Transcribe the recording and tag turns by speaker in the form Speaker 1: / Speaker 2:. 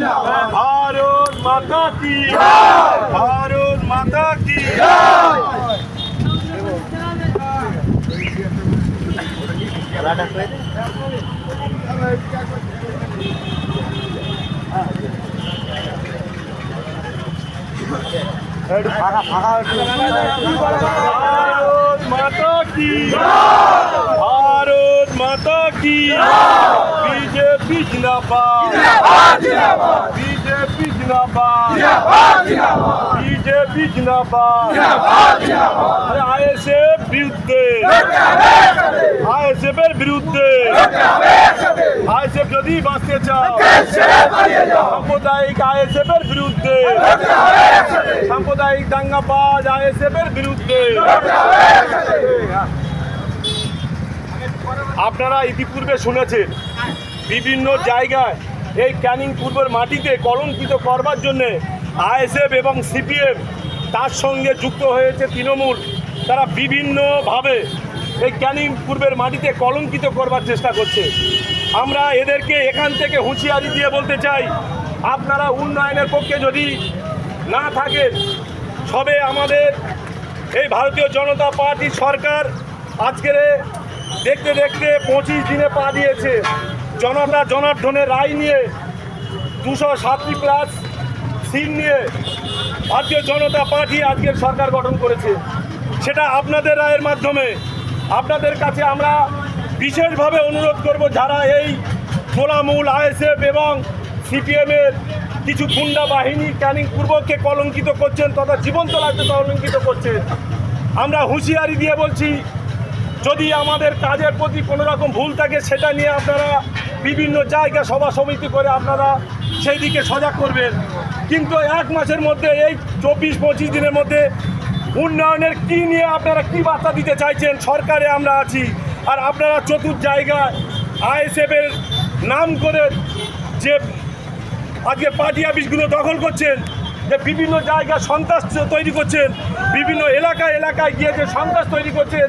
Speaker 1: भारत माता की भारत माता की भारत माता की भारत माता की बीजेपी जिंदाबाद बीजेपी जिंदाबाद बीजेपी जिंदाबाद आईएसएफ বিরুদ্ধে আইএসএফ এর বিরুদ্ধে আইএসএফ যদি বাঁচতে চাও সাম্প্রদায়িক আইএসএফ এর বিরুদ্ধে সাম্প্রদায়িক দাঙ্গাবাজ আইএসএফ এর বিরুদ্ধে আপনারা ইতিপূর্বে শুনেছেন বিভিন্ন জায়গায় এই ক্যানিং পূর্বের মাটিতে কলঙ্কিত করবার জন্যে আইএসএফ এবং সিপিএম তার সঙ্গে যুক্ত হয়েছে তৃণমূল। তারা বিভিন্নভাবে এই ক্যানিং পূর্বের মাটিতে কলঙ্কিত করবার চেষ্টা করছে। আমরা এদেরকে এখান থেকে হুঁশিয়ারি দিয়ে বলতে চাই, আপনারা উন্নয়নের পক্ষে যদি না থাকেন, সবে আমাদের এই ভারতীয় জনতা পার্টি সরকার আজকের দেখতে দেখতে 25 দিনে পা দিয়েছে। জনতা জনার্দনের রায় নিয়ে 207+ সিট নিয়ে ভারতীয় জনতা পার্টি আজকের সরকার গঠন করেছে। সেটা আপনাদের রায়ের মাধ্যমে আপনাদের কাছে আমরা বিশেষভাবে অনুরোধ করব, যারা এই তোলামূল আইএসএফ এবং সিপিএমের কিছু গুন্ডা বাহিনী ক্যানিং পূর্বকে কলঙ্কিত করছেন তথা জীবন্ত রাজ্যে কলঙ্কিত করছেন, আমরা হুঁশিয়ারি দিয়ে বলছি, যদি আমাদের কাজের প্রতি কোনো রকম ভুল থাকে সেটা নিয়ে আপনারা বিভিন্ন জায়গায় সভা সমিতি করে আপনারা সেই দিকে সজাগ করবেন। কিন্তু 1 মাসের মধ্যে এই 24-25 দিনের মধ্যে উন্নয়নের কি নিয়ে আপনারা কি বার্তা দিতে চাইছেন? সরকারে আমরা আছি আর আপনারা চতুর্থ জায়গায় আইএসএফের নাম করে যে আজকে পার্টি অফিসগুলো দখল করছেন, যে বিভিন্ন জায়গায় সন্ত্রাস তৈরি করছেন, বিভিন্ন এলাকায় এলাকায় গিয়ে যে সন্ত্রাস তৈরি করছেন,